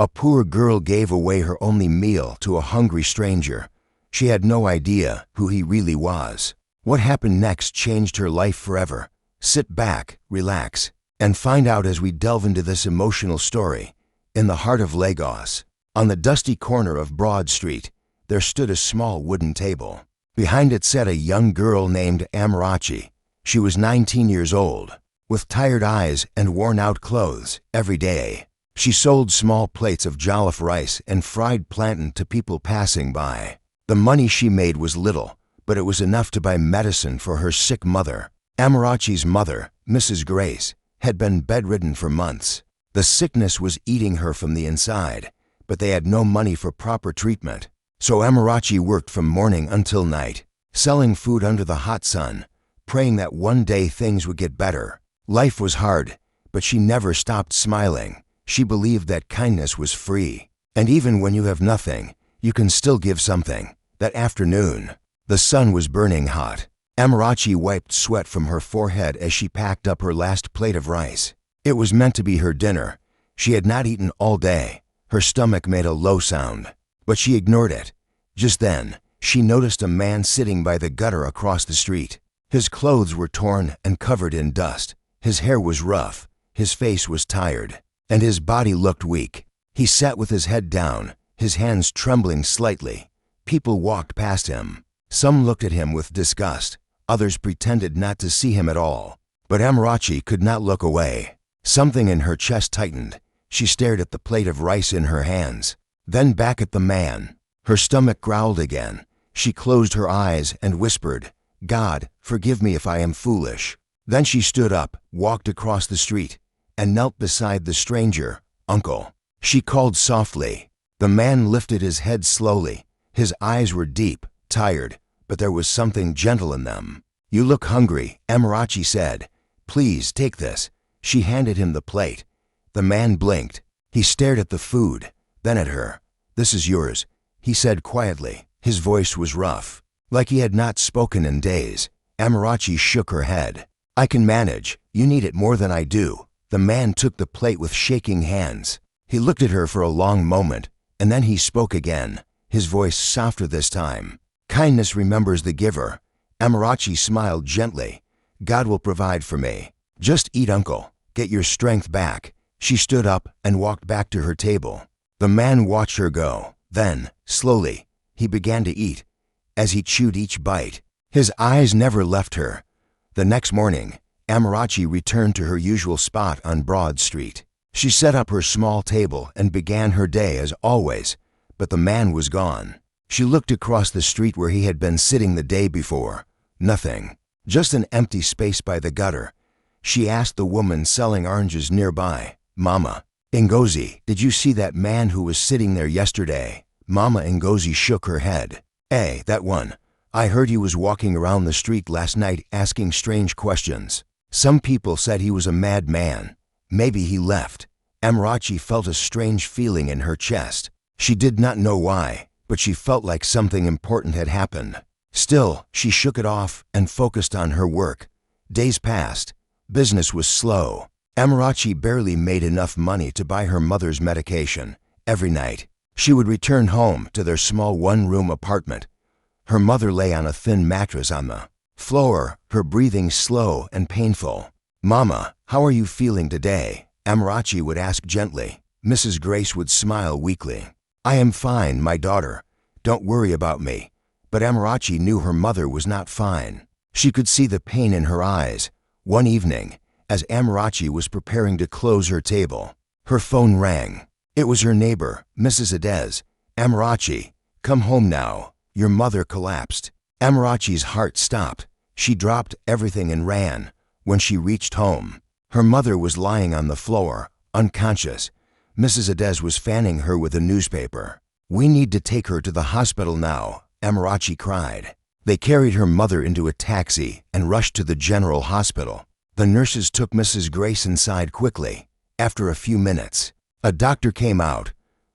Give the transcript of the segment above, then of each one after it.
A poor girl gave away her only meal to a hungry stranger. She had no idea who he really was. What happened next changed her life forever. Sit back, relax, and find out as we delve into this emotional story. In the heart of Lagos, on the dusty corner of Broad Street, there stood a small wooden table. Behind it sat a young girl named Amarachi. She was 19 years old, with tired eyes and worn-out clothes. Every day, she sold small plates of jollof rice and fried plantain to people passing by. The money she made was little, but it was enough to buy medicine for her sick mother. Amarachi's mother, Mrs. Grace, had been bedridden for months. The sickness was eating her from the inside, but they had no money for proper treatment. So Amarachi worked from morning until night, selling food under the hot sun, praying that one day things would get better. Life was hard, but she never stopped smiling. She believed that kindness was free, and even when you have nothing, you can still give something. That afternoon, the sun was burning hot. Amarachi wiped sweat from her forehead as she packed up her last plate of rice. It was meant to be her dinner. She had not eaten all day. Her stomach made a low sound, but she ignored it. Just then, she noticed a man sitting by the gutter across the street. His clothes were torn and covered in dust. His hair was rough, his face was tired, and his body looked weak. He sat with his head down, his hands trembling slightly. People walked past him. Some looked at him with disgust. Others pretended not to see him at all. But Amarachi could not look away. Something in her chest tightened. She stared at the plate of rice in her hands, then back at the man. Her stomach growled again. She closed her eyes and whispered, "God, forgive me if I am foolish." Then she stood up, walked across the street, and knelt beside the stranger. "Uncle." She called softly. The man lifted his head slowly. His eyes were deep, tired, but there was something gentle in them. "You look hungry," Amarachi said. "Please take this." She handed him the plate. The man blinked. He stared at the food, then at her. "This is yours," he said quietly. His voice was rough, like he had not spoken in days. Amarachi shook her head. "I can manage. You need it more than I do." The man took the plate with shaking hands. He looked at her for a long moment, and then he spoke again, his voice softer this time. "Kindness remembers the giver." Amarachi smiled gently. "God will provide for me. Just eat, uncle. Get your strength back." She stood up and walked back to her table. The man watched her go. Then, slowly, he began to eat. As he chewed each bite, his eyes never left her. The next morning, Amarachi returned to her usual spot on Broad Street. She set up her small table and began her day as always, but the man was gone. She looked across the street where he had been sitting the day before. Nothing. Just an empty space by the gutter. She asked the woman selling oranges nearby, "Mama Ngozi, did you see that man who was sitting there yesterday?" Mama Ngozi shook her head. That one. I heard he was walking around the street last night asking strange questions. Some people said he was a mad man. Maybe he left." Amarachi felt a strange feeling in her chest. She did not know why, but she felt like something important had happened. Still, she shook it off and focused on her work. Days passed. Business was slow. Amarachi barely made enough money to buy her mother's medication. Every night, she would return home to their small one-room apartment. Her mother lay on a thin mattress on the floor, her breathing slow and painful. "Mama, how are you feeling today?" Amarachi would ask gently. Mrs. Grace would smile weakly. "I am fine, my daughter. Don't worry about me." But Amarachi knew her mother was not fine. She could see the pain in her eyes. One evening, as Amarachi was preparing to close her table, her phone rang. It was her neighbor, Mrs. Adez. "Amarachi, come home now. Your mother collapsed." Amarachi's heart stopped. She dropped everything and ran. When she reached home, her mother was lying on the floor, unconscious. Mrs. Adez was fanning her with a newspaper. "We need to take her to the hospital now," Amarachi cried. They carried her mother into a taxi and rushed to the general hospital. The nurses took Mrs. Grace inside quickly. After a few minutes, a doctor came out.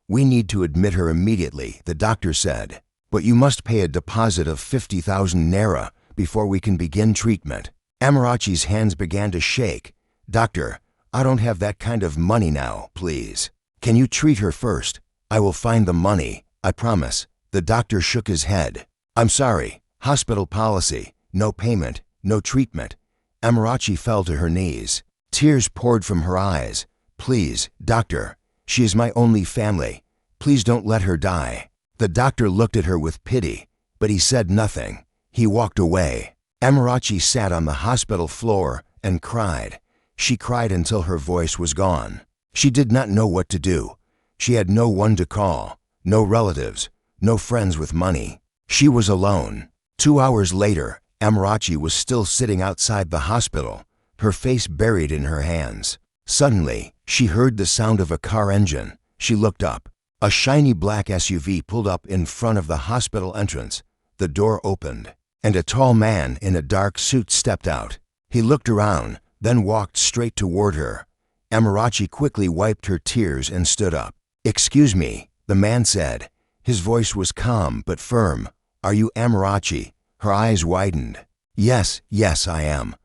"We need to admit her immediately," the doctor said. "But you must pay a deposit of 50,000 naira before we can begin treatment." Amarachi's hands began to shake. "Doctor, I don't have that kind of money now, please. Can you treat her first? I will find the money, I promise. The doctor shook his head. I'm sorry. Hospital policy. No payment, no treatment. Amarachi fell to her knees. Tears poured from her eyes. Please, doctor. She is my only family. Please don't let her die. The doctor looked at her with pity, but he said nothing. He walked away. Amarachi sat on the hospital floor and cried. She cried until her voice was gone. She did not know what to do. She had no one to call, no relatives, no friends with money. She was alone. 2 hours later, Amarachi was still sitting outside the hospital, her face buried in her hands. Suddenly, she heard the sound of a car engine. She looked up. A shiny black SUV pulled up in front of the hospital entrance. The door opened, and a tall man in a dark suit stepped out. He looked around, then walked straight toward her. Amarachi quickly wiped her tears and stood up. Excuse me, the man said. His voice was calm but firm. Are you Amarachi? Her eyes widened. Yes, I am.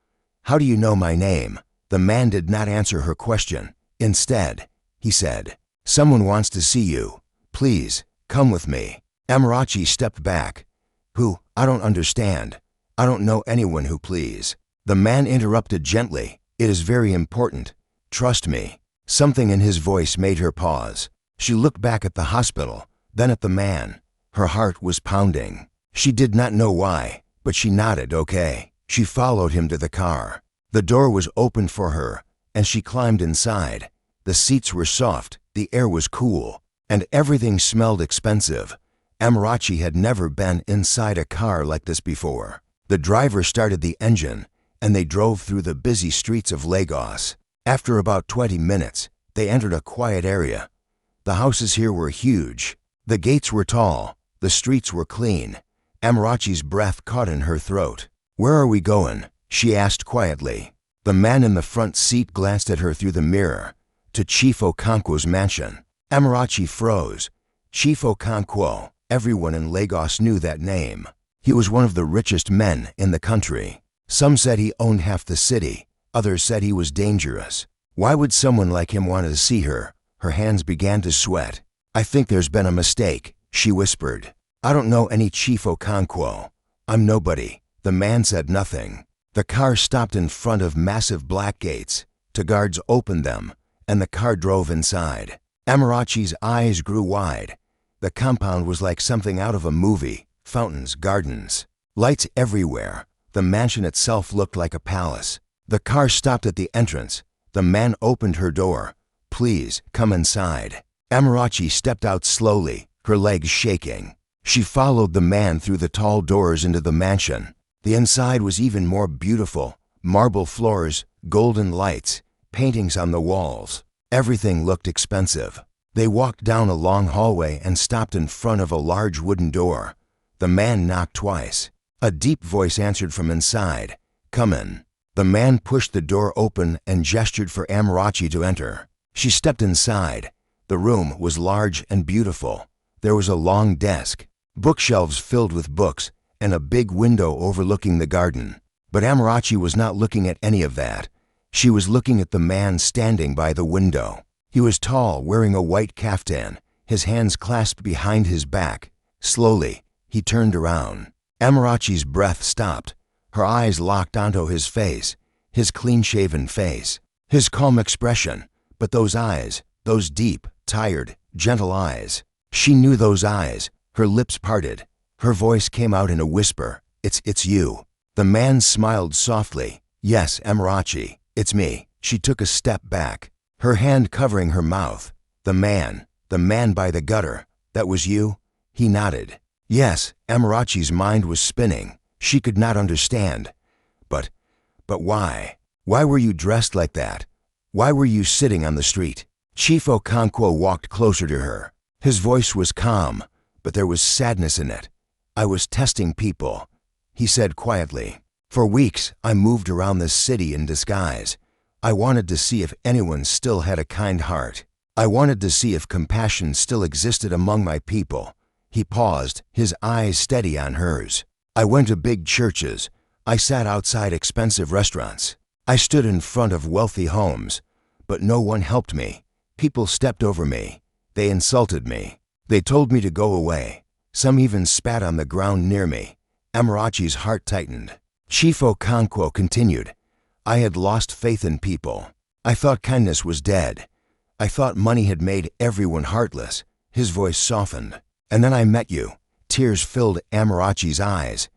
How do you know my name? The man did not answer her question. Instead, he said, someone wants to see you. Please, come with me. Amarachi stepped back. Who? I don't understand. I don't know anyone who please. The man interrupted gently. It is very important. Trust me. Something in his voice made her pause. She looked back at the hospital, then at the man. Her heart was pounding. She did not know why, but she nodded okay. She followed him to the car. The door was opened for her, and she climbed inside. The seats were soft, the air was cool, and everything smelled expensive. Amarachi had never been inside a car like this before. The driver started the engine, and they drove through the busy streets of Lagos. After about 20 minutes, they entered a quiet area. The houses here were huge. The gates were tall. The streets were clean. Amarachi's breath caught in her throat. Where are we going? She asked quietly. The man in the front seat glanced at her through the mirror. To Chief Okonkwo's mansion. Amarachi froze. Chief Okonkwo. Everyone in Lagos knew that name. He was one of the richest men in the country. Some said he owned half the city. Others said he was dangerous. Why would someone like him want to see her? Her hands began to sweat. I think there's been a mistake, she whispered. I don't know any Chief Okonkwo. I'm nobody. The man said nothing. The car stopped in front of massive black gates. Two guards opened them, and the car drove inside. Amarachi's eyes grew wide. The compound was like something out of a movie. Fountains, gardens, lights everywhere. The mansion itself looked like a palace. The car stopped at the entrance. The man opened her door. Please, come inside. Amarachi stepped out slowly, her legs shaking. She followed the man through the tall doors into the mansion. The inside was even more beautiful. Marble floors, golden lights, paintings on the walls. Everything looked expensive. They walked down a long hallway and stopped in front of a large wooden door. The man knocked twice. A deep voice answered from inside. Come in. The man pushed the door open and gestured for Amarachi to enter. She stepped inside. The room was large and beautiful. There was a long desk, bookshelves filled with books, and a big window overlooking the garden. But Amarachi was not looking at any of that. She was looking at the man standing by the window. He was tall, wearing a white kaftan, his hands clasped behind his back. Slowly, he turned around. Amarachi's breath stopped. Her eyes locked onto his face, his clean-shaven face, his calm expression. But those eyes, those deep, tired, gentle eyes. She knew those eyes. Her lips parted. Her voice came out in a whisper. It's you. The man smiled softly. Yes, Amarachi, it's me. She took a step back, her hand covering her mouth. The man by the gutter. That was you? He nodded. Yes, Amarachi's mind was spinning. She could not understand. But why? Why were you dressed like that? Why were you sitting on the street? Chief Okonkwo walked closer to her. His voice was calm, but there was sadness in it. I was testing people, he said quietly. For weeks, I moved around this city in disguise. I wanted to see if anyone still had a kind heart. I wanted to see if compassion still existed among my people. He paused, his eyes steady on hers. I went to big churches. I sat outside expensive restaurants. I stood in front of wealthy homes, but no one helped me. People stepped over me. They insulted me. They told me to go away. Some even spat on the ground near me. Amarachi's heart tightened. Chief Okonkwo continued, I had lost faith in people. I thought kindness was dead. I thought money had made everyone heartless. His voice softened. And then I met you. Tears filled Amarachi's eyes.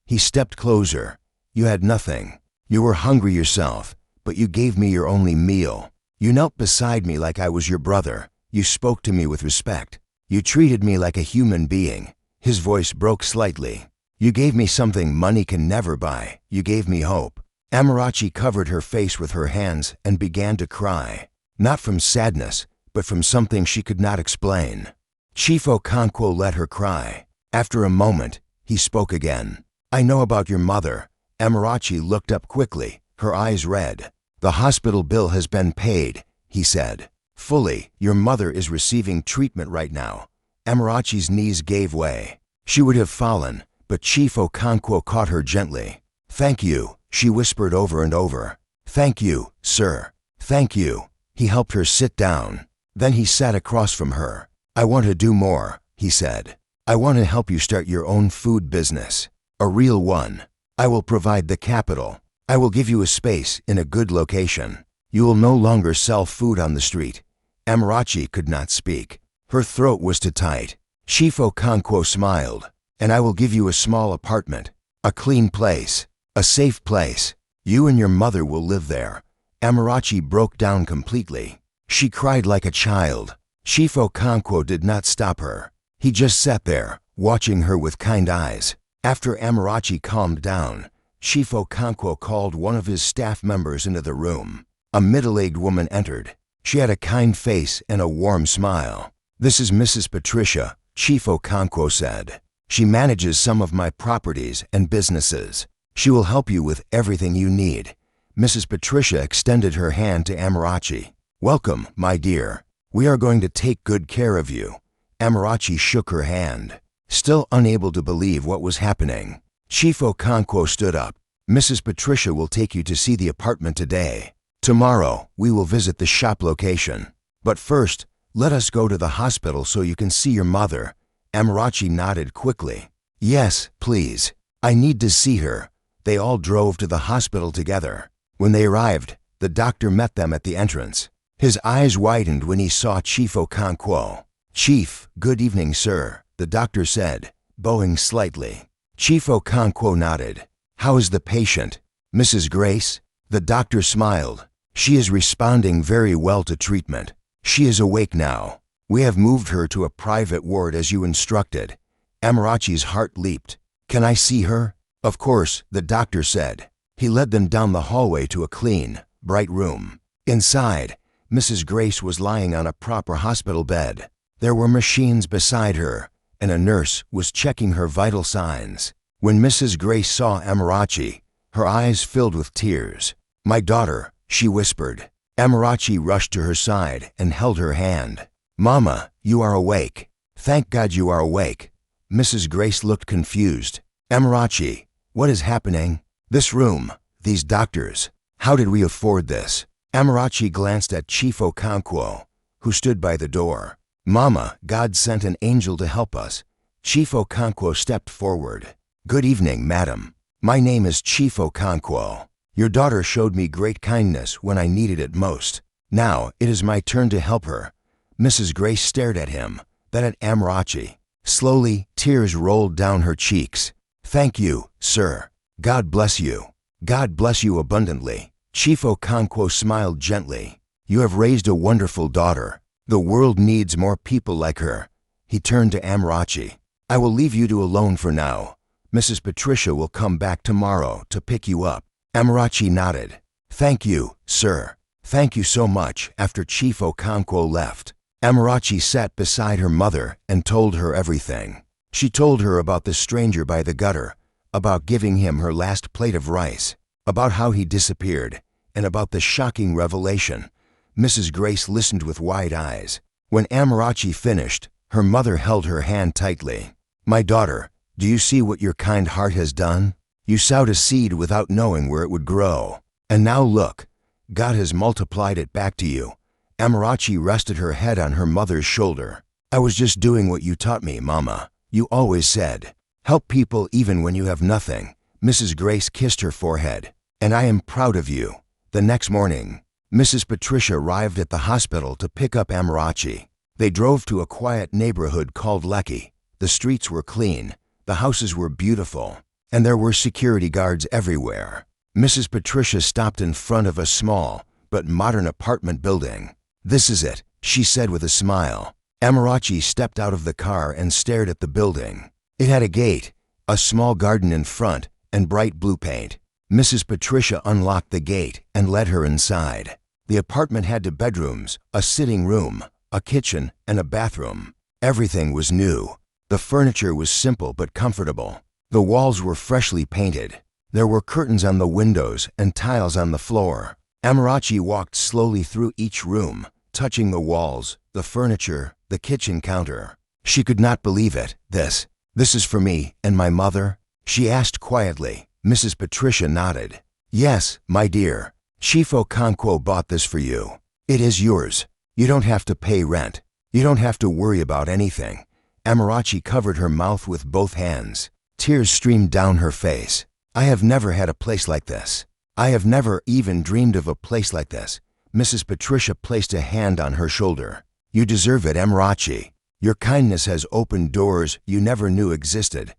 He stepped closer. You had nothing. You were hungry yourself, but you gave me your only meal. You knelt beside me like I was your brother. You spoke to me with respect. You treated me like a human being. His voice broke slightly. You gave me something money can never buy. You gave me hope. Amarachi covered her face with her hands and began to cry. Not from sadness, but from something she could not explain. Chief Okonkwo let her cry. After a moment, he spoke again. I know about your mother. Amarachi looked up quickly, her eyes red. The hospital bill has been paid, he said. Fully, your mother is receiving treatment right now. Amarachi's knees gave way. She would have fallen, but Chief Okonkwo caught her gently. Thank you, she whispered over and over. Thank you, sir. Thank you. He helped her sit down. Then he sat across from her. I want to do more, he said. I want to help you start your own food business. A real one. I will provide the capital. I will give you a space in a good location. You will no longer sell food on the street. Amarachi could not speak. Her throat was too tight. Chief Okonkwo smiled. And I will give you a small apartment. A clean place. A safe place. You and your mother will live there. Amarachi broke down completely. She cried like a child. Chief Okonkwo did not stop her. He just sat there, watching her with kind eyes. After Amarachi calmed down, Chief Okonkwo called one of his staff members into the room. A middle-aged woman entered. She had a kind face and a warm smile. This is Mrs. Patricia, Chief Okonkwo said. She manages some of my properties and businesses. She will help you with everything you need. Mrs. Patricia extended her hand to Amarachi. Welcome, my dear. We are going to take good care of you. Amarachi shook her hand, still unable to believe what was happening. Chief Okonkwo stood up. Mrs. Patricia will take you to see the apartment today. Tomorrow, we will visit the shop location. But first, let us go to the hospital so you can see your mother. Amarachi nodded quickly. Yes, please. I need to see her. They all drove to the hospital together. When they arrived, the doctor met them at the entrance. His eyes widened when he saw Chief Okonkwo. Chief, good evening, sir, the doctor said, bowing slightly. Chief Okonkwo nodded. How is the patient? Mrs. Grace? The doctor smiled. She is responding very well to treatment. She is awake now. We have moved her to a private ward as you instructed. Amarachi's heart leaped. Can I see her? Of course, the doctor said. He led them down the hallway to a clean, bright room. Inside, Mrs. Grace was lying on a proper hospital bed. There were machines beside her, and a nurse was checking her vital signs. When Mrs. Grace saw Amarachi, her eyes filled with tears. My daughter, she whispered. Amarachi rushed to her side and held her hand. Mama, you are awake. Thank God you are awake. Mrs. Grace looked confused. Amarachi, what is happening? This room, these doctors. How did we afford this? Amarachi glanced at Chief Okonkwo, who stood by the door. Mama, God sent an angel to help us. Chief Okonkwo stepped forward. Good evening, madam. My name is Chief Okonkwo. Your daughter showed me great kindness when I needed it most. Now it is my turn to help her. Mrs. Grace stared at him, then at Amarachi. Slowly, tears rolled down her cheeks. Thank you, sir. God bless you. God bless you abundantly. Chief Okonkwo smiled gently. You have raised a wonderful daughter. The world needs more people like her. He turned to Amarachi. I will leave you two alone for now. Mrs. Patricia will come back tomorrow to pick you up. Amarachi nodded. Thank you, sir. Thank you so much. After Chief Okonkwo left, Amarachi sat beside her mother and told her everything. She told her about the stranger by the gutter, about giving him her last plate of rice, about how he disappeared, and about the shocking revelation. Mrs. Grace listened with wide eyes. When Amarachi finished, her mother held her hand tightly. My daughter, do you see what your kind heart has done? You sowed a seed without knowing where it would grow. And now look, God has multiplied it back to you. Amarachi rested her head on her mother's shoulder. "I was just doing what you taught me, Mama. You always said, help people even when you have nothing." Mrs. Grace kissed her forehead. "And I am proud of you." The next morning, Mrs. Patricia arrived at the hospital to pick up Amarachi. They drove to a quiet neighborhood called Lekki. The streets were clean, the houses were beautiful, and there were security guards everywhere. Mrs. Patricia stopped in front of a small but modern apartment building. "This is it," she said with a smile. Amarachi stepped out of the car and stared at the building. It had a gate, a small garden in front, and bright blue paint. Mrs. Patricia unlocked the gate and led her inside. The apartment had 2 bedrooms, a sitting room, a kitchen, and a bathroom. Everything was new. The furniture was simple but comfortable. The walls were freshly painted. There were curtains on the windows and tiles on the floor. Amarachi walked slowly through each room, touching the walls, the furniture, the kitchen counter. She could not believe it. This is for me and my mother?" she asked quietly. Mrs. Patricia nodded. "Yes, my dear. Shifo Kankwo bought this for you. It is yours. You don't have to pay rent. You don't have to worry about anything." Amarachi covered her mouth with both hands. Tears streamed down her face. "I have never had a place like this. I have never even dreamed of a place like this." Mrs. Patricia placed a hand on her shoulder. "You deserve it, Amarachi. Your kindness has opened doors you never knew existed."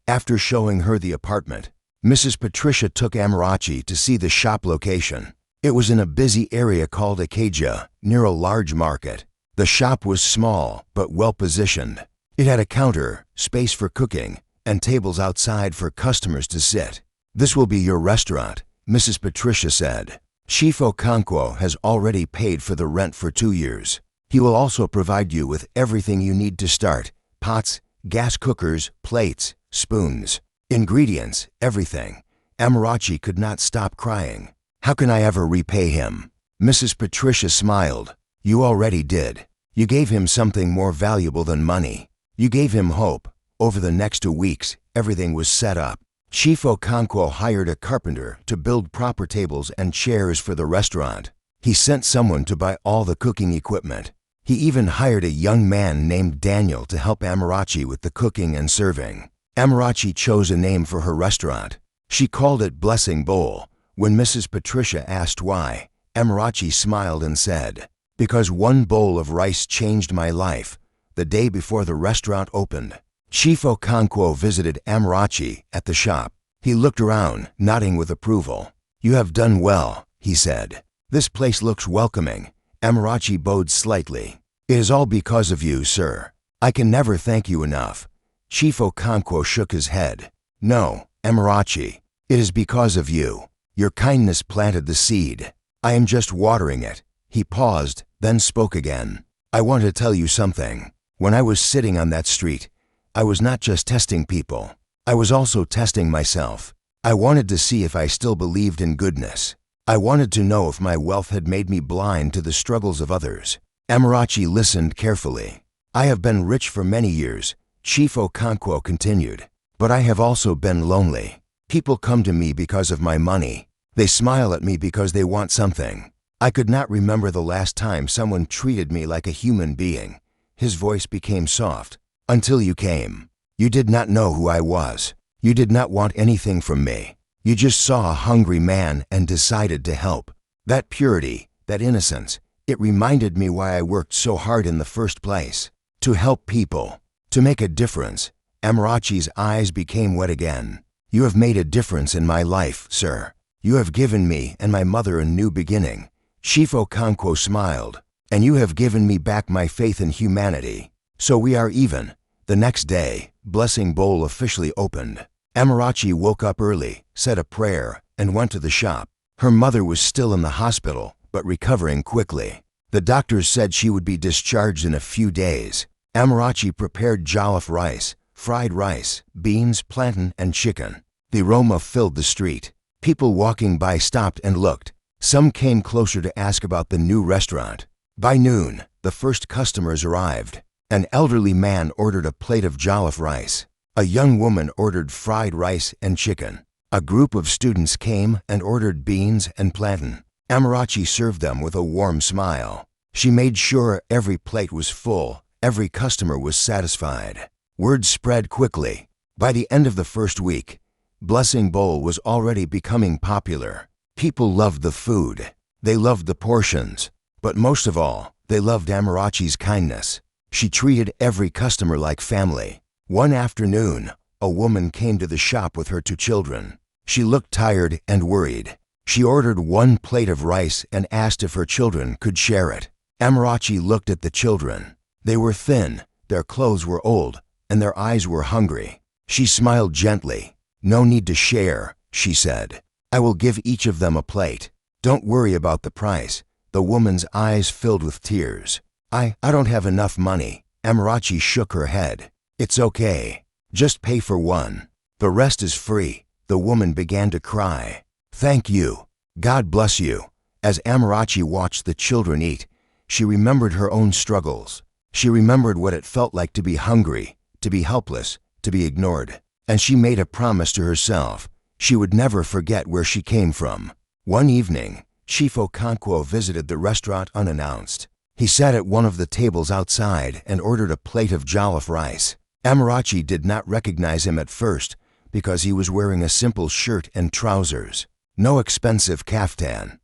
After showing her the apartment, Mrs. Patricia took Amarachi to see the shop location. It was in a busy area called Acacia, near a large market. The shop was small but well positioned. It had a counter, space for cooking, and tables outside for customers to sit. "This will be your restaurant," Mrs. Patricia said. "Shifo Kankwo has already paid for the rent for 2 years. He will also provide you with everything you need to start: pots, gas cookers, plates, spoons, ingredients, everything." Amarachi could not stop crying. "How can I ever repay him?" Mrs. Patricia smiled. "You already did. You gave him something more valuable than money. You gave him hope. Over the next 2 weeks, everything was set up. Shifo Kankwo hired a carpenter to build proper tables and chairs for the restaurant. He sent someone to buy all the cooking equipment. He even hired a young man named Daniel to help Amarachi with the cooking and serving." Amarachi chose a name for her restaurant. She called it Blessing Bowl. When Mrs. Patricia asked why, Amarachi smiled and said, "Because 1 bowl of rice changed my life the day before the restaurant opened." Shifo Kankwo visited Amarachi at the shop. He looked around, nodding with approval. "You have done well," he said. "This place looks welcoming." Amarachi bowed slightly. "It is all because of you, sir. I can never thank you enough." Shifo Kankwo shook his head. "No, Amarachi, it is because of you. Your kindness planted the seed. I am just watering it." He paused, then spoke again. "I want to tell you something. When I was sitting on that street, I was not just testing people. I was also testing myself. I wanted to see if I still believed in goodness. I wanted to know if my wealth had made me blind to the struggles of others." Amarachi listened carefully. "I have been rich for many years," Shifo Kankwo continued, "but I have also been lonely. People come to me because of my money. They smile at me because they want something. I could not remember the last time someone treated me like a human being." His voice became soft. "Until you came. You did not know who I was. You did not want anything from me. You just saw a hungry man and decided to help. That purity, that innocence, it reminded me why I worked so hard in the first place. To help people, to make a difference." Amarachi's eyes became wet again. "You have made a difference in my life, sir. You have given me and my mother a new beginning." Shifo Kankwo smiled. "And you have given me back my faith in humanity. So we are even." The next day, Blessing Bowl officially opened. Amarachi woke up early, said a prayer, and went to the shop. Her mother was still in the hospital, but recovering quickly. The doctors said she would be discharged in a few days. Amarachi prepared jollof rice, fried rice, beans, plantain, and chicken. The aroma filled the street. People walking by stopped and looked. Some came closer to ask about the new restaurant. By noon, the first customers arrived. An elderly man ordered a plate of jollof rice. A young woman ordered fried rice and chicken. A group of students came and ordered beans and plantain. Amarachi served them with a warm smile. She made sure every plate was full, every customer was satisfied. Word spread quickly. By the end of the first week, Blessing Bowl was already becoming popular. People loved the food. They loved the portions. But most of all, they loved Amarachi's kindness. She treated every customer like family. One afternoon, a woman came to the shop with her 2 children. She looked tired and worried. She ordered 1 plate of rice and asked if her children could share it. Amarachi looked at the children. They were thin, their clothes were old, and their eyes were hungry. She smiled gently. "No need to share," she said. "I will give each of them a plate. Don't worry about the price." The woman's eyes filled with tears. I don't have enough money." Amarachi shook her head. "It's okay. Just pay for 1. The rest is free." The woman began to cry. "Thank you. God bless you." As Amarachi watched the children eat, she remembered her own struggles. She remembered what it felt like to be hungry, to be helpless, to be ignored. And she made a promise to herself. She would never forget where she came from. One evening, Chief Okonkwo visited the restaurant unannounced. He sat at one of the tables outside and ordered a plate of jollof rice. Amarachi did not recognize him at first because he was wearing a simple shirt and trousers, no expensive kaftan.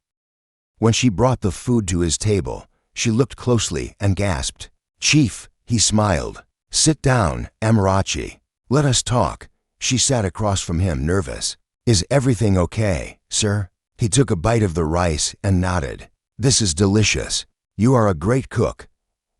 When she brought the food to his table, she looked closely and gasped. "Chief," he smiled. "Sit down, Amarachi. Let us talk." She sat across from him, nervous. "Is everything okay, sir?" He took a bite of the rice and nodded. "This is delicious. You are a great cook."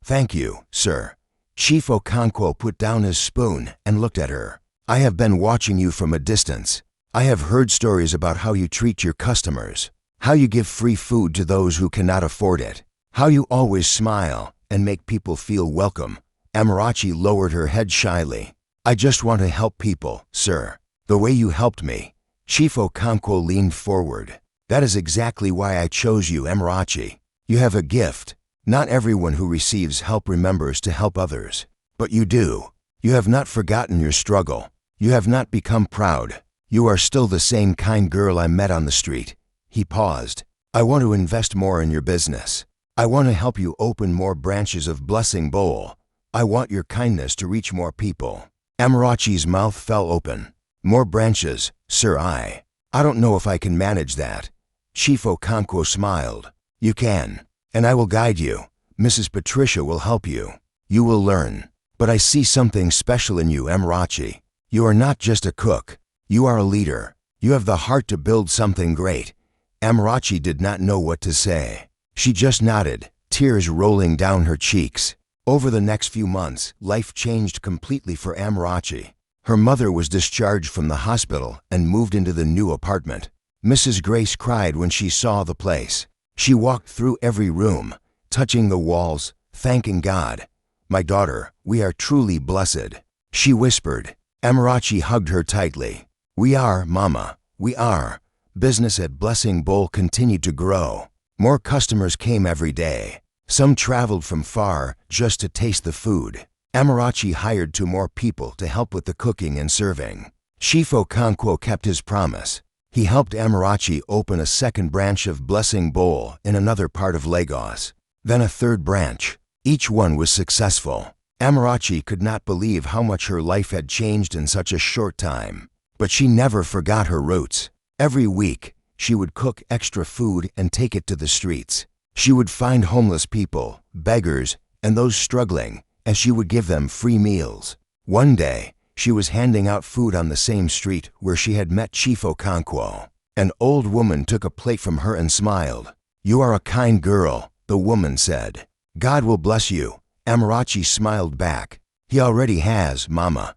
"Thank you, sir." Chief Okonkwo put down his spoon and looked at her. "I have been watching you from a distance. I have heard stories about how you treat your customers, how you give free food to those who cannot afford it, how you always smile and make people feel welcome." Amarachi lowered her head shyly. "I just want to help people, sir. The way you helped me." Chief Okonkwo leaned forward. "That is exactly why I chose you, Amarachi. You have a gift. Not everyone who receives help remembers to help others. But you do. You have not forgotten your struggle. You have not become proud. You are still the same kind girl I met on the street." He paused. "I want to invest more in your business. I want to help you open more branches of Blessing Bowl. I want your kindness to reach more people." Amarachi's mouth fell open. "More branches, sir. I don't know if I can manage that." Chief Okonkwo smiled. "You can, and I will guide you. Mrs. Patricia will help you. You will learn. But I see something special in you, Amarachi. You are not just a cook. You are a leader. You have the heart to build something great." Amarachi did not know what to say. She just nodded, tears rolling down her cheeks. Over the next few months, life changed completely for Amarachi. Her mother was discharged from the hospital and moved into the new apartment. Mrs. Grace cried when she saw the place. She walked through every room, touching the walls, thanking God. "My daughter, we are truly blessed," she whispered. Amarachi hugged her tightly. "We are, Mama, we are." Business at Blessing Bowl continued to grow. More customers came every day. Some traveled from far just to taste the food. Amarachi hired 2 more people to help with the cooking and serving. Chief Okonkwo kept his promise. He helped Amarachi open a 2nd branch of Blessing Bowl in another part of Lagos, then a 3rd branch. Each one was successful. Amarachi could not believe how much her life had changed in such a short time. But she never forgot her roots. Every week, she would cook extra food and take it to the streets. She would find homeless people, beggars, and those struggling, and she would give them free meals. One day, she was handing out food on the same street where she had met Chief Okonkwo. An old woman took a plate from her and smiled. "You are a kind girl," the woman said. "God will bless you." Amarachi smiled back. "He already has, Mama.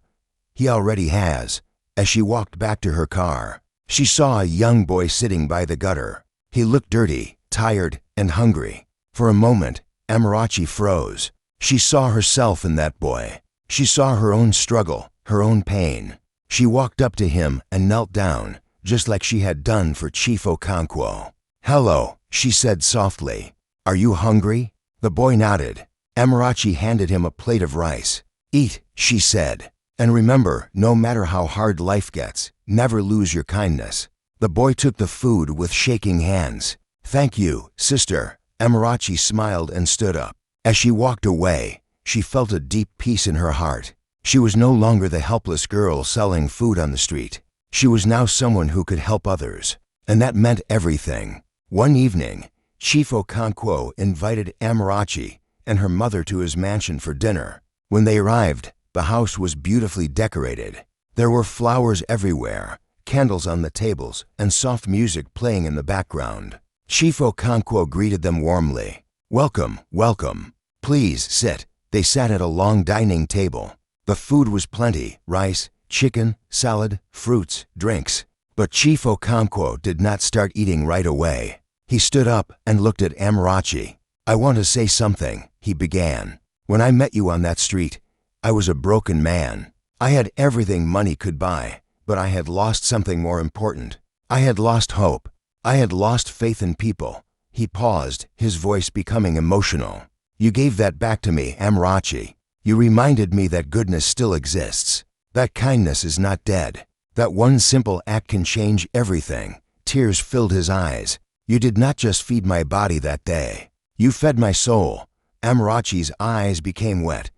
He already has." As she walked back to her car, she saw a young boy sitting by the gutter. He looked dirty, tired, and hungry. For a moment, Amarachi froze. She saw herself in that boy. She saw her own struggle, her own pain. She walked up to him and knelt down, just like she had done for Chief Okonkwo. "Hello," she said softly. "Are you hungry?" The boy nodded. Amarachi handed him a plate of rice. "Eat," she said. "And remember, no matter how hard life gets, never lose your kindness." The boy took the food with shaking hands. "Thank you, sister," Amarachi smiled and stood up. As she walked away, she felt a deep peace in her heart. She was no longer the helpless girl selling food on the street. She was now someone who could help others, and that meant everything. One evening, Chief Okonkwo invited Amarachi and her mother to his mansion for dinner. When they arrived, the house was beautifully decorated. There were flowers everywhere, candles on the tables, and soft music playing in the background. Chief Okonkwo greeted them warmly. "Welcome, welcome. Please sit." They sat at a long dining table. The food was plenty: rice, chicken, salad, fruits, drinks. But Chief Okonkwo did not start eating right away. He stood up and looked at Amarachi. "I want to say something," he began. "When I met you on that street, I was a broken man. I had everything money could buy, but I had lost something more important. I had lost hope. I had lost faith in people." He paused, his voice becoming emotional. "You gave that back to me, Amarachi. You reminded me that goodness still exists, that kindness is not dead, that one simple act can change everything." Tears filled his eyes. "You did not just feed my body that day. You fed my soul." Amarachi's eyes became wet.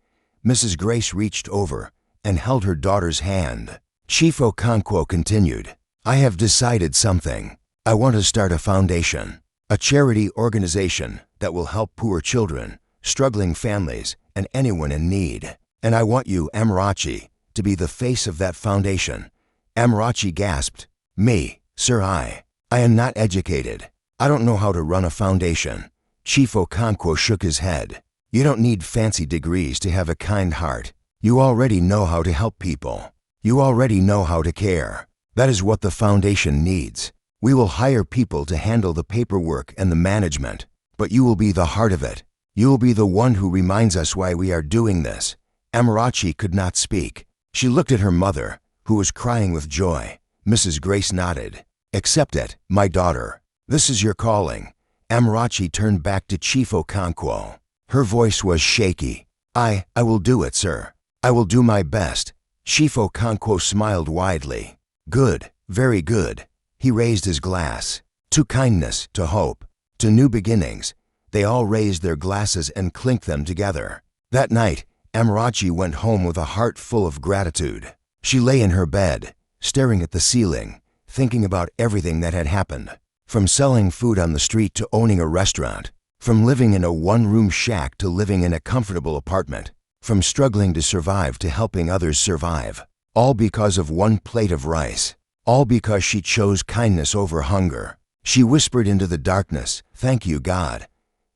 Mrs. Grace reached over and held her daughter's hand. Chief Okonkwo continued, "I have decided something. I want to start a foundation, a charity organization that will help poor children, struggling families, and anyone in need. And I want you, Amarachi, to be the face of that foundation." Amarachi gasped, "Me, sir, I am not educated. I don't know how to run a foundation." Chief Okonkwo shook his head. "You don't need fancy degrees to have a kind heart. You already know how to help people. You already know how to care. That is what the foundation needs. We will hire people to handle the paperwork and the management, but you will be the heart of it. You will be the one who reminds us why we are doing this." Amarachi could not speak. She looked at her mother, who was crying with joy. Mrs. Grace nodded. "Accept it, my daughter. This is your calling." Amarachi turned back to Chief Okonkwo. Her voice was shaky. I will do it, sir. I will do my best." Chief Okonkwo smiled widely. "Good, very good." He raised his glass. "To kindness, to hope, to new beginnings." They all raised their glasses and clinked them together. That night, Amarachi went home with a heart full of gratitude. She lay in her bed, staring at the ceiling, thinking about everything that had happened. From selling food on the street to owning a restaurant. From living in a one-room shack to living in a comfortable apartment. From struggling to survive to helping others survive. All because of one plate of rice. All because she chose kindness over hunger. She whispered into the darkness, "Thank you, God.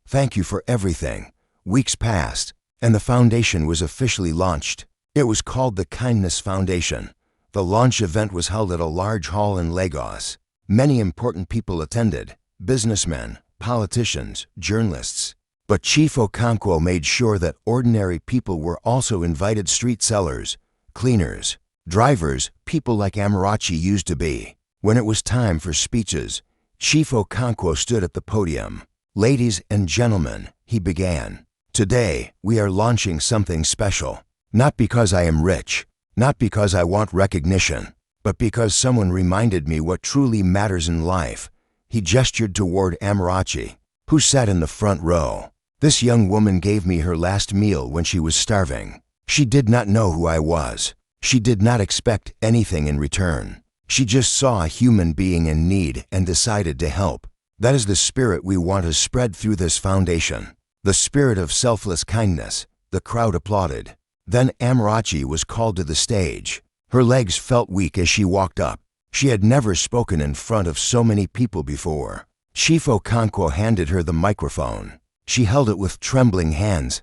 Thank you for everything." Weeks passed, and the foundation was officially launched. It was called the Kindness Foundation. The launch event was held at a large hall in Lagos. Many important people attended: businessmen, politicians, journalists. But Chief Okonkwo made sure that ordinary people were also invited: street sellers, cleaners, drivers, people like Amarachi used to be. When it was time for speeches, Chief Okonkwo stood at the podium. "Ladies and gentlemen," he began, "today we are launching something special. Not because I am rich, not because I want recognition, but because someone reminded me what truly matters in life." He gestured toward Amarachi, who sat in the front row. "This young woman gave me her last meal when she was starving. She did not know who I was. She did not expect anything in return. She just saw a human being in need and decided to help. That is the spirit we want to spread through this foundation. The spirit of selfless kindness." The crowd applauded. Then Amarachi was called to the stage. Her legs felt weak as she walked up. She had never spoken in front of so many people before. Chief Okonkwo handed her the microphone. She held it with trembling hands.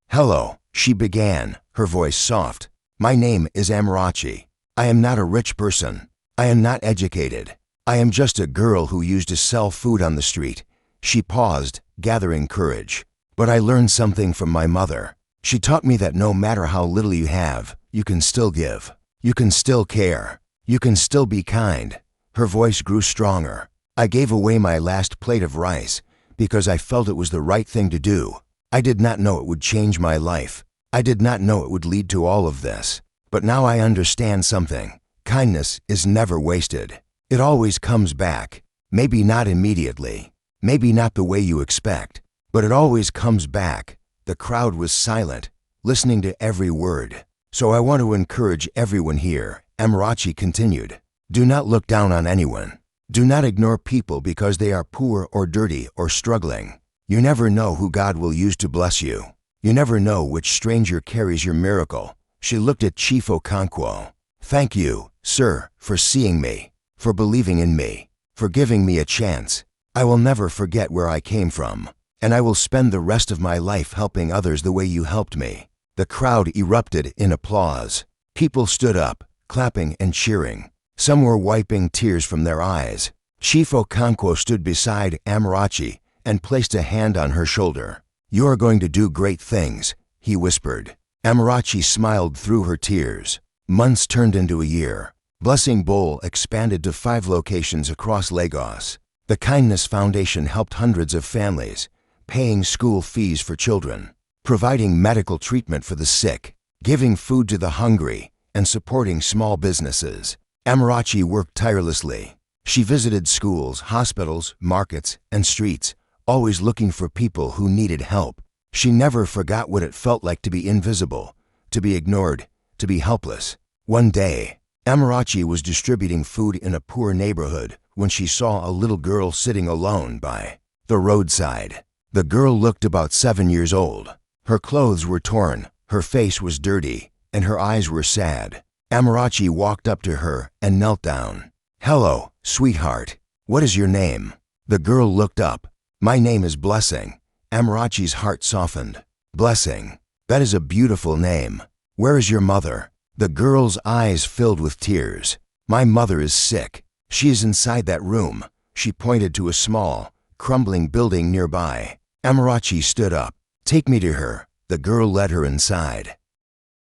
"Hello," she began, her voice soft. "My name is Amarachi. I am not a rich person. I am not educated. I am just a girl who used to sell food on the street." She paused, gathering courage. "But I learned something from my mother. She taught me that no matter how little you have, you can still give. You can still care. You can still be kind." Her voice grew stronger. "I gave away my last plate of rice because I felt it was the right thing to do. I did not know it would change my life. I did not know it would lead to all of this. But now I understand something. Kindness is never wasted. It always comes back. Maybe not immediately, Maybe not the way you expect, but it always comes back. The crowd was silent, listening to every word. So I want to encourage everyone here, Amarachi continued. Do not look down on anyone. Do not ignore people because they are poor or dirty or struggling. You never know who God will use to bless you. You never know which stranger carries your miracle. She looked at Chief Okonkwo. Thank you, sir, for seeing me, for believing in me, for giving me a chance. I will never forget where I came from, and I will spend the rest of my life helping others the way you helped me. The crowd erupted in applause. People stood up, clapping and cheering. Some were wiping tears from their eyes. Chief Okonkwo stood beside Amarachi and placed a hand on her shoulder. You are going to do great things, he whispered. Amarachi smiled through her tears. Months turned into a year. Blessing Bowl expanded to 5 locations across Lagos. The Kindness Foundation helped hundreds of families, paying school fees for children, providing medical treatment for the sick, giving food to the hungry, and supporting small businesses. Amarachi worked tirelessly. She visited schools, hospitals, markets, and streets, always looking for people who needed help. She never forgot what it felt like to be invisible, to be ignored, to be helpless. One day, Amarachi was distributing food in a poor neighborhood when she saw a little girl sitting alone by the roadside. The girl looked about 7 years old. Her clothes were torn, her face was dirty, and her eyes were sad. Amarachi walked up to her and knelt down. Hello, sweetheart. What is your name? The girl looked up. My name is Blessing. Amarachi's heart softened. Blessing. That is a beautiful name. Where is your mother? The girl's eyes filled with tears. My mother is sick. She is inside that room. She pointed to a small, crumbling building nearby. Amarachi stood up. Take me to her. The girl led her inside.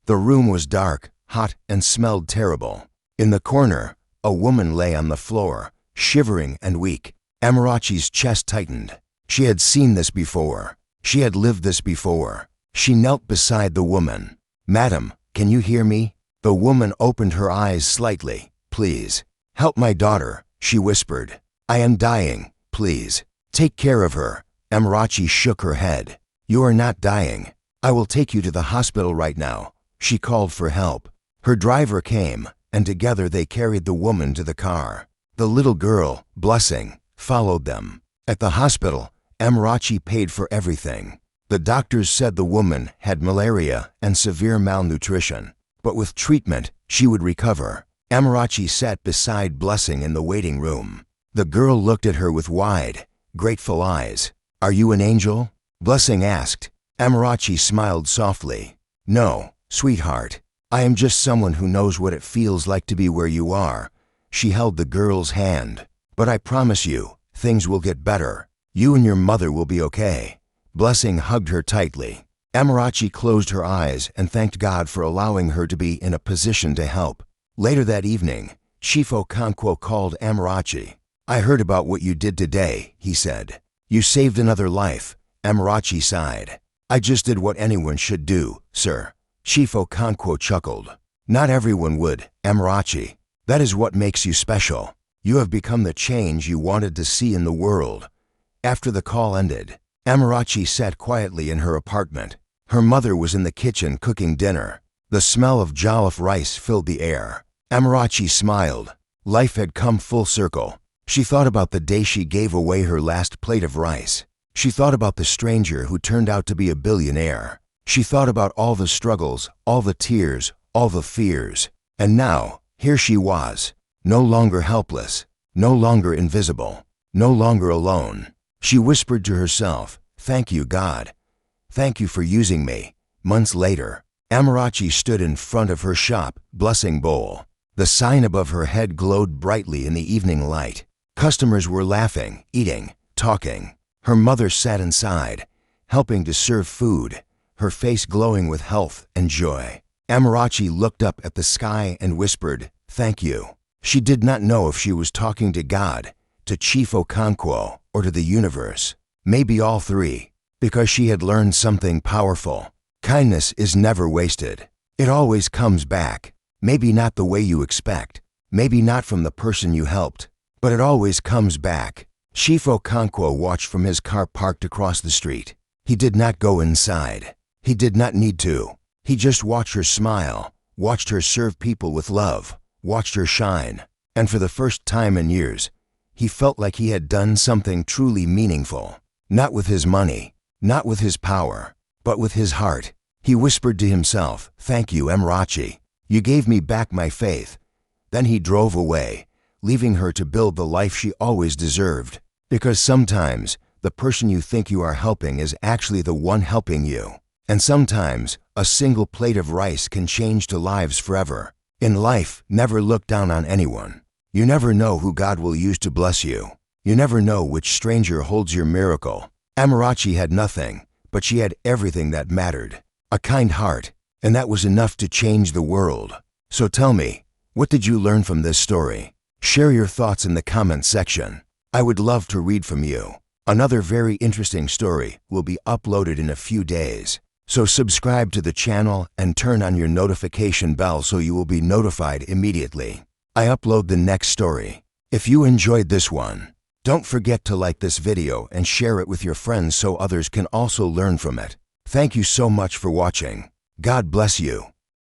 The room was dark, hot, and smelled terrible. In the corner, a woman lay on the floor, shivering and weak. Amarachi's chest tightened. She had seen this before. She had lived this before. She knelt beside the woman. Madam, can you hear me? The woman opened her eyes slightly. Please, help my daughter, she whispered. I am dying. Please, take care of her. Amarachi shook her head. You are not dying. I will take you to the hospital right now. She called for help. Her driver came, and together they carried the woman to the car. The little girl, Blessing, followed them. At the hospital, Amarachi paid for everything. The doctors said the woman had malaria and severe malnutrition, but with treatment, she would recover. Amarachi sat beside Blessing in the waiting room. The girl looked at her with wide, grateful eyes. Are you an angel? Blessing asked. Amarachi smiled softly. No, sweetheart. I am just someone who knows what it feels like to be where you are. She held the girl's hand. But I promise you, things will get better. You and your mother will be okay. Blessing hugged her tightly. Amarachi closed her eyes and thanked God for allowing her to be in a position to help. Later that evening, Chief Okonkwo called Amarachi. I heard about what you did today, he said. You saved another life. Amarachi sighed. I just did what anyone should do, sir. Chief Okonkwo chuckled. Not everyone would, Amarachi. That is what makes you special. You have become the change you wanted to see in the world. After the call ended, Amarachi sat quietly in her apartment. Her mother was in the kitchen cooking dinner. The smell of jollof rice filled the air. Amarachi smiled. Life had come full circle. She thought about the day she gave away her last plate of rice. She thought about the stranger who turned out to be a billionaire. She thought about all the struggles, all the tears, all the fears. And now, here she was, no longer helpless, no longer invisible, no longer alone. She whispered to herself, "Thank you, God. Thank you for using me." Months later, Amarachi stood in front of her shop, Blessing Bowl. The sign above her head glowed brightly in the evening light. Customers were laughing, eating, talking. Her mother sat inside, helping to serve food, her face glowing with health and joy. Amarachi looked up at the sky and whispered, "Thank you." She did not know if she was talking to God, to Chief Okonkwo, or to the universe. Maybe all three, because she had learned something powerful. Kindness is never wasted. It always comes back. Maybe not the way you expect, maybe not from the person you helped, but it always comes back. Shifo Kankwo watched from his car parked across the street. He did not go inside. He did not need to. He just watched her smile, watched her serve people with love, watched her shine. And for the first time in years, he felt like he had done something truly meaningful. Not with his money, not with his power, but with his heart. He whispered to himself, "Thank you, Amarachi. You gave me back my faith." Then he drove away, leaving her to build the life she always deserved. Because sometimes, the person you think you are helping is actually the one helping you. And sometimes, a single plate of rice can change to lives forever. In life, never look down on anyone. You never know who God will use to bless you. You never know which stranger holds your miracle. Amarachi had nothing, but she had everything that mattered. A kind heart, and that was enough to change the world. So tell me, what did you learn from this story? Share your thoughts in the comments section. I would love to read from you. Another very interesting story will be uploaded in a few days. So subscribe to the channel and turn on your notification bell so you will be notified immediately. I upload the next story. If you enjoyed this one, don't forget to like this video and share it with your friends so others can also learn from it. Thank you so much for watching. God bless you.